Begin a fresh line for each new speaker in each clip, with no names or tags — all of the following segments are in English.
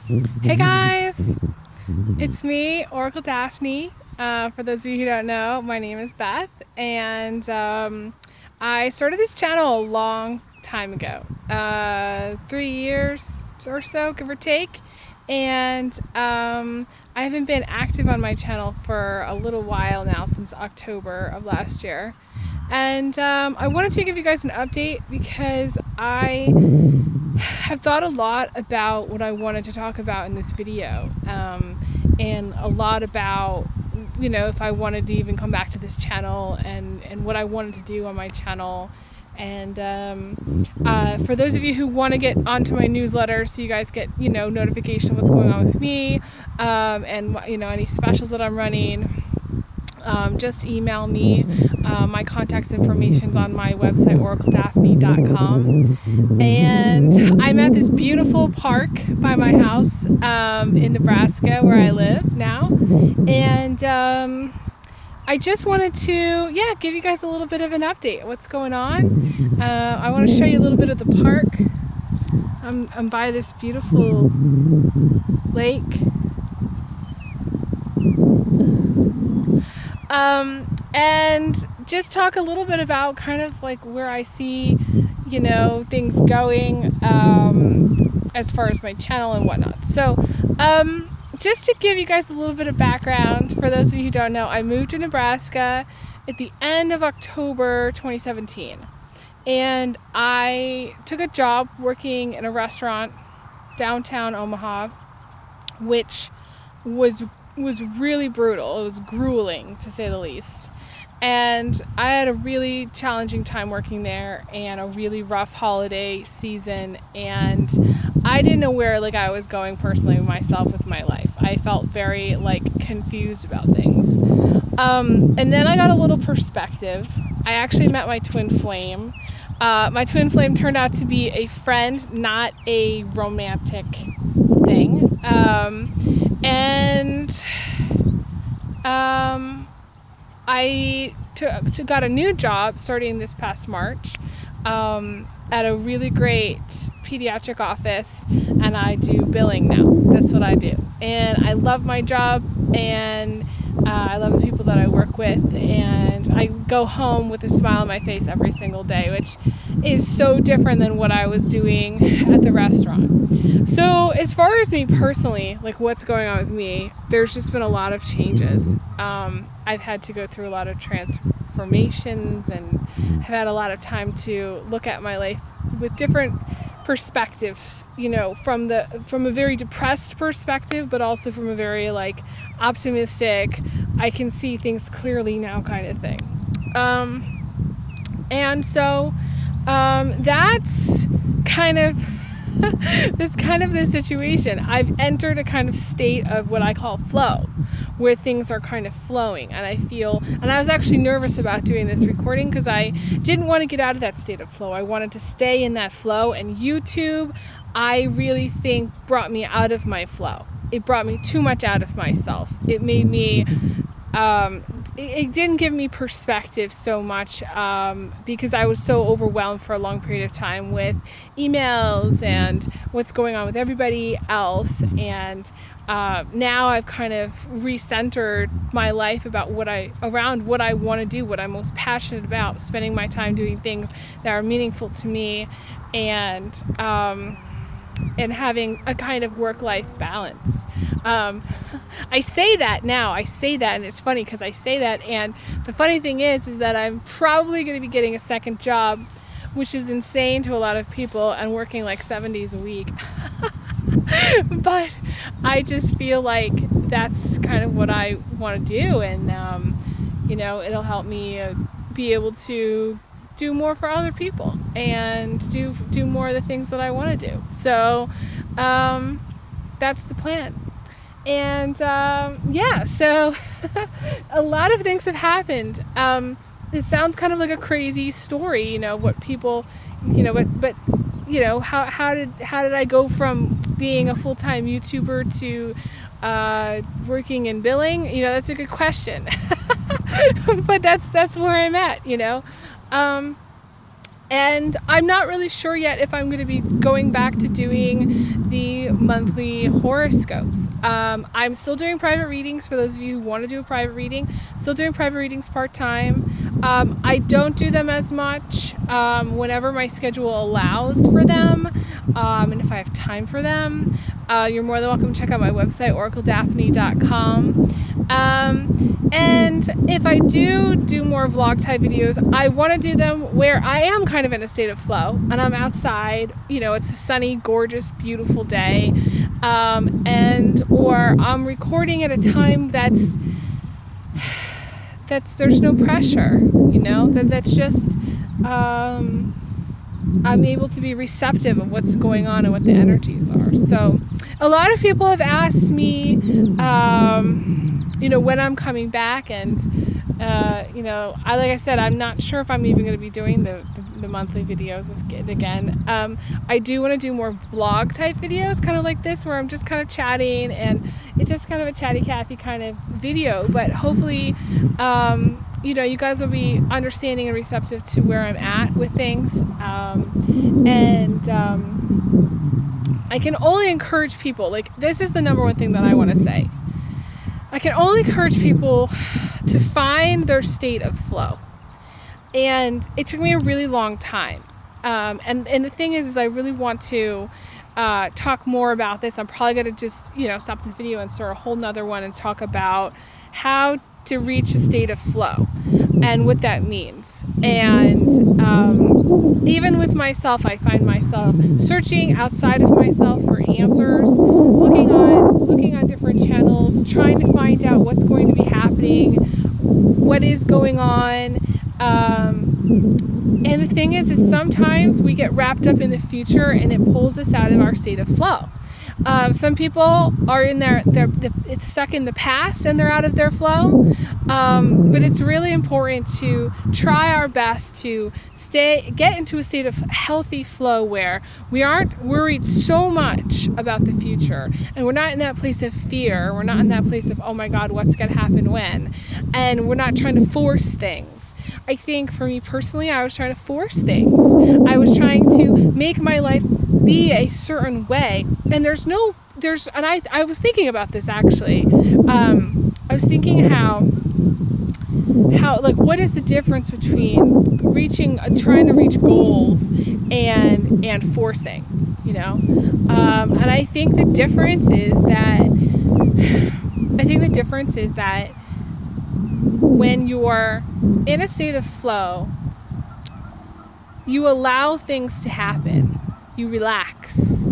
Hey guys, it's me, Oracle Daphne. For those of you who don't know, my name is Beth, and I started this channel a long time ago, 3 years or so, give or take, and I haven't been active on my channel for a little while now, since October of last year. And I wanted to give you guys an update because I have thought a lot about what I wanted to talk about in this video, and a lot about, you know, if I wanted to even come back to this channel and what I wanted to do on my channel. And for those of you who want to get onto my newsletter so you guys get, you know, notification of what's going on with me, and, you know, any specials that I'm running, just email me. My contact information's on my website, oracledaphne.com. And I'm at this beautiful park by my house in Nebraska, where I live now. And I just wanted to, give you guys a little bit of an update of what's going on. I want to show you a little bit of the park. I'm by this beautiful lake. And just talk a little bit about kind of like where I see, you know, things going, as far as my channel and whatnot. So, just to give you guys a little bit of background, for those of you who don't know, I moved to Nebraska at the end of October 2017. And I took a job working in a restaurant downtown Omaha, which was really brutal. It was grueling, to say the least. And I had a really challenging time working there, and a really rough holiday season, and I didn't know where I was going personally myself with my life. I felt very confused about things. And then I got a little perspective. I actually met my twin flame. My twin flame turned out to be a friend, not a romantic thing. I got a new job starting this past March at a really great pediatric office, and I do billing now. That's what I do. And I love my job, and I love the people that I work with, and I go home with a smile on my face every single day, which is so different than what I was doing at the restaurant. So as far as me personally, what's going on with me, there's just been a lot of changes. I've had to go through a lot of transformations, and have had a lot of time to look at my life with different perspectives, you know, from a very depressed perspective, but also from a very optimistic, I can see things clearly now kind of thing. And so that's kind of the situation. I've entered a kind of state of what I call flow, where things are kind of flowing, and I was actually nervous about doing this recording because I didn't want to get out of that state of flow. I wanted to stay in that flow, and YouTube, I really think, brought me out of my flow. It brought me too much out of myself. It made me, it didn't give me perspective so much, because I was so overwhelmed for a long period of time with emails and what's going on with everybody else. And now I've kind of recentered my life around what I want to do, what I'm most passionate about, spending my time doing things that are meaningful to me, and having a kind of work-life balance. I say that now, and it's funny because I say that, and the funny thing is that I'm probably going to be getting a second job, which is insane to a lot of people, and working 7 days a week. But I just feel like that's kind of what I want to do, and you know, it'll help me be able to do more for other people and do more of the things that I want to do. So that's the plan. And so a lot of things have happened. It sounds kind of like a crazy story, you know, what people, you know, but you know, how did I go from being a full-time YouTuber to working in billing? You know, that's a good question. But that's where I'm at, you know. And I'm not really sure yet if I'm going to be going back to doing the monthly horoscopes. I'm still doing private readings for those of you who want to do a private reading. Still doing private readings part-time. I don't do them as much whenever my schedule allows for them, and if I have time for them. You're more than welcome to check out my website, oracledaphne.com. And if I do more vlog type videos, I want to do them where I am kind of in a state of flow and I'm outside, you know, it's a sunny, gorgeous, beautiful day, or I'm recording at a time that's there's no pressure, you know, that's just I'm able to be receptive of what's going on and what the energies are. So a lot of people have asked me, you know, when I'm coming back, and you know, like I said, I'm not sure if I'm even going to be doing the monthly videos again. I do want to do more vlog type videos, kind of like this, where I'm just kind of chatting, and it's just kind of a chatty Cathy kind of video, but hopefully you know, you guys will be understanding and receptive to where I'm at with things, I can only encourage people, like, this is the number one thing that I want to say. I can only encourage people to find their state of flow. And it took me a really long time. And the thing is I really want to talk more about this. I'm probably going to just, you know, stop this video and start a whole nother one and talk about how to reach a state of flow and what that means. And even with myself, I find myself searching outside of myself for answers, looking on different channels, trying to find out what's going to be happening, what is going on. And the thing is sometimes we get wrapped up in the future and it pulls us out of our state of flow. Some people are in they're stuck in the past and they're out of their flow. But it's really important to try our best to get into a state of healthy flow where we aren't worried so much about the future, and we're not in that place of fear. We're not in that place of, oh my God, what's going to happen when? And we're not trying to force things. I think for me personally, I was trying to force things. I was trying to make my life be a certain way, and I was thinking about this actually. I was thinking how like, what is the difference between trying to reach goals and forcing, you know? And I think the difference is that when you're in a state of flow, you allow things to happen. You relax.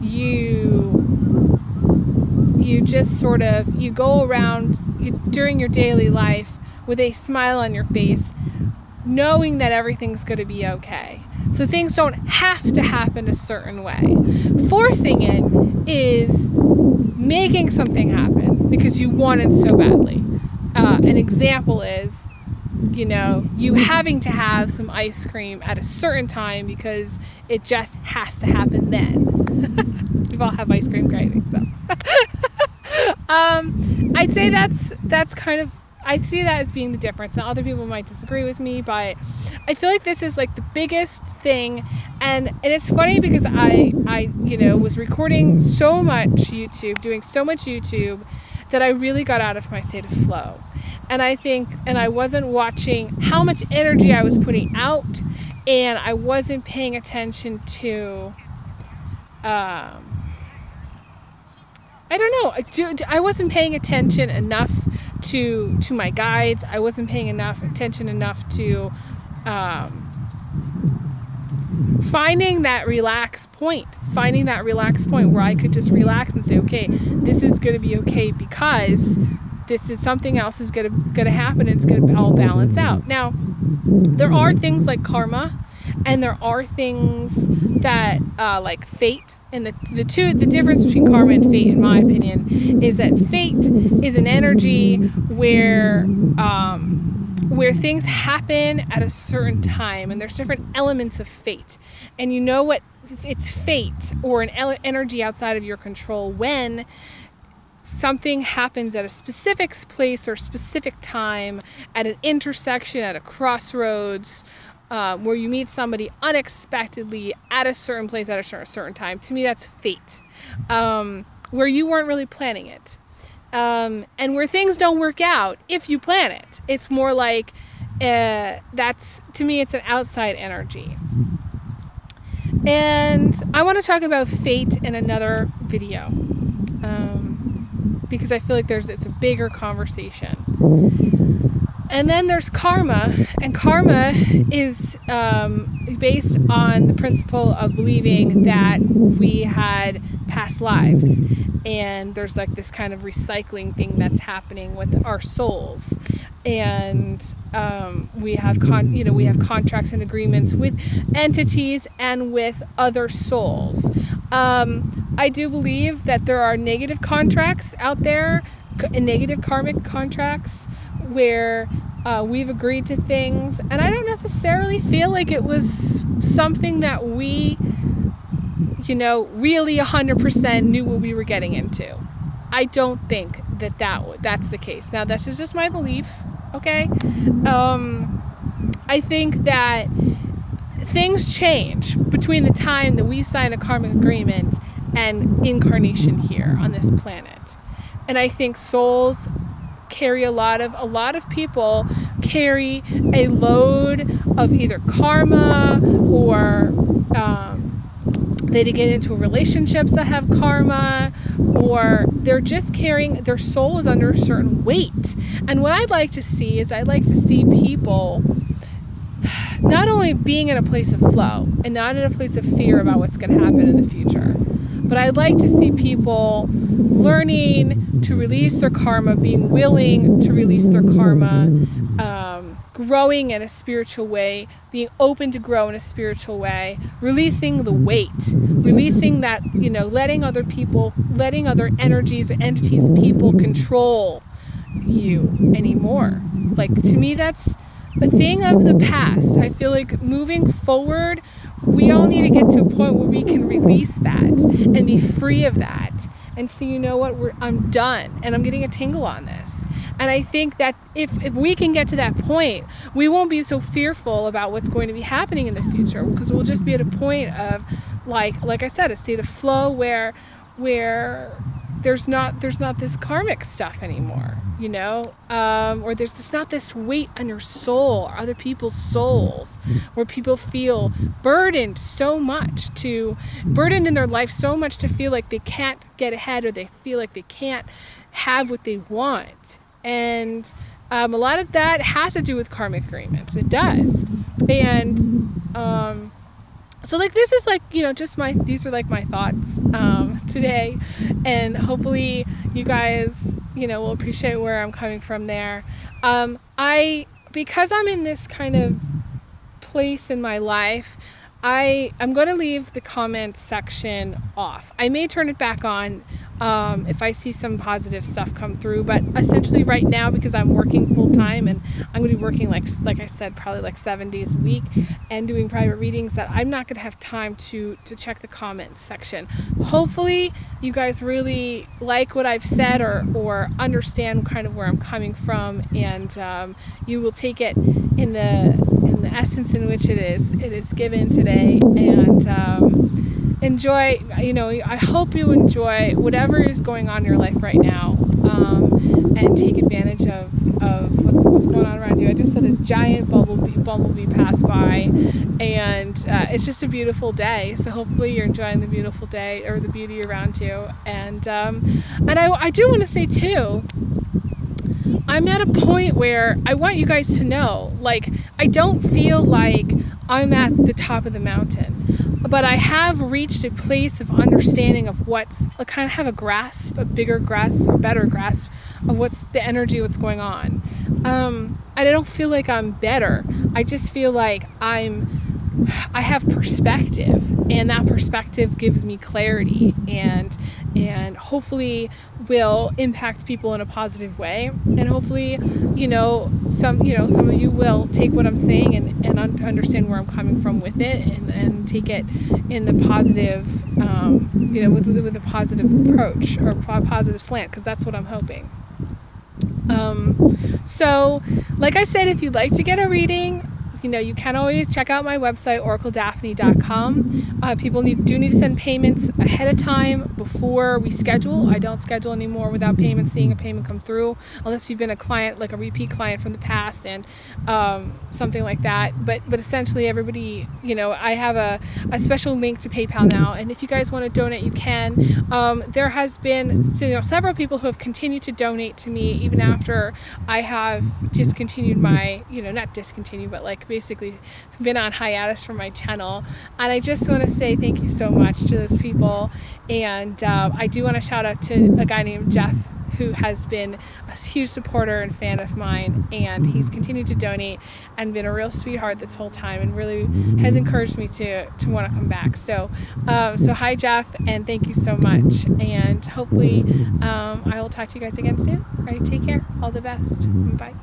You just sort of, you go around during your daily life with a smile on your face, knowing that everything's going to be okay. So things don't have to happen a certain way. Forcing it is making something happen because you want it so badly. An example is, you know, you having to have some ice cream at a certain time because it just has to happen then. We've all have ice cream cravings, so. I'd say that's kind of, I see that as being the difference. Now, other people might disagree with me, but I feel like this is like the biggest thing. And it's funny because I you know, was recording so much YouTube, doing so much YouTube, that I really got out of my state of flow. And I wasn't watching how much energy I was putting out, and I wasn't paying attention to, I don't know, I wasn't paying attention enough to my guides. I wasn't paying attention enough to finding that relaxed point where I could just relax and say, okay, this is going to be okay because this is something else is going to happen. It's going to all balance out. Now, there are things like karma, and there are things that like fate. And the difference between karma and fate, in my opinion, is that fate is an energy where things happen at a certain time, and there's different elements of fate. And you know what? It's fate or an energy outside of your control when something happens at a specific place or specific time, at an intersection, at a crossroads, where you meet somebody unexpectedly at a certain place at a certain time. To me, that's fate, where you weren't really planning it. And where things don't work out if you plan it. It's more like, to me, it's an outside energy. And I want to talk about fate in another video, because I feel like it's a bigger conversation. And then there's karma, and karma is based on the principle of believing that we had past lives, and there's like this kind of recycling thing that's happening with our souls, and we have contracts and agreements with entities and with other souls. I do believe that there are negative contracts out there, negative karmic contracts, where we've agreed to things, and I don't necessarily feel like it was something that we, really 100% knew what we were getting into. I don't think that's the case. Now, this is just my belief, okay? I think that things change between the time that we sign a karmic agreement and incarnation here on this planet. And I think souls carry a lot of people carry a load of either karma, or they get into relationships that have karma, or they're just carrying, their soul is under a certain weight. And what I'd like to see is, I'd like to see people not only being in a place of flow and not in a place of fear about what's going to happen in the future, but I'd like to see people learning to release their karma, being willing to release their karma, growing in a spiritual way, being open to grow in a spiritual way, releasing the weight, releasing that, letting other people, letting other energies, entities, people control you anymore. Like, to me, that's a thing of the past. I feel like moving forward, we all need to get to a point where we can release that and be free of that and say, you know what, I'm done, and I'm getting a tingle on this. And I think that if we can get to that point, we won't be so fearful about what's going to be happening in the future, because we'll just be at a point of, like I said, a state of flow where there's not this karmic stuff anymore, or there's just not this weight on your soul or other people's souls, where people feel burdened in their life so much to feel like they can't get ahead, or they feel like they can't have what they want. And a lot of that has to do with karmic agreements. It does. And so this is just these are my thoughts today, and hopefully you guys will appreciate where I'm coming from there. Because I'm in this kind of place in my life, I'm going to leave the comment section off. I may turn it back on if I see some positive stuff come through, but essentially right now, because I'm working full time, and I'm going to be working like I said, probably 7 days a week, and doing private readings, that I'm not going to have time to check the comments section. Hopefully you guys really like what I've said, or understand kind of where I'm coming from, and you will take it in the essence in which it is given today, and enjoy, I hope you enjoy whatever is going on in your life right now, and take advantage of what's going on around you. I just saw this giant bumblebee pass by, and it's just a beautiful day. So hopefully you're enjoying the beautiful day, or the beauty around you. And I do want to say too, I'm at a point where I want you guys to know, I don't feel like I'm at the top of the mountain, but I have reached a place of understanding of kind of have a bigger grasp, or better grasp of what's the energy, what's going on. I don't feel like I'm better. I just feel like I have perspective, and that perspective gives me clarity, and hopefully will impact people in a positive way, and hopefully some of you will take what I'm saying and understand where I'm coming from with it, and take it in the positive, with a positive approach, or positive slant, because that's what I'm hoping. So like I said, if you'd like to get a reading, you know, you can always check out my website, oracledaphne.com. People do need to send payments ahead of time before we schedule. I don't schedule anymore without payment, seeing a payment come through, unless you've been a client, like a repeat client from the past, and something like that. But essentially, everybody, you know, I have a special link to PayPal now, and if you guys want to donate, you can. There has been, you know, several people who have continued to donate to me even after I have discontinued my, you know, not discontinued, but like basically been on hiatus from my channel. And I just want to say thank you so much to those people. And I do want to shout out to a guy named Jeff, who has been a huge supporter and fan of mine, and he's continued to donate and been a real sweetheart this whole time, and really has encouraged me to want to come back. So hi Jeff, and thank you so much, and hopefully I will talk to you guys again soon. All right, take care, all the best, bye.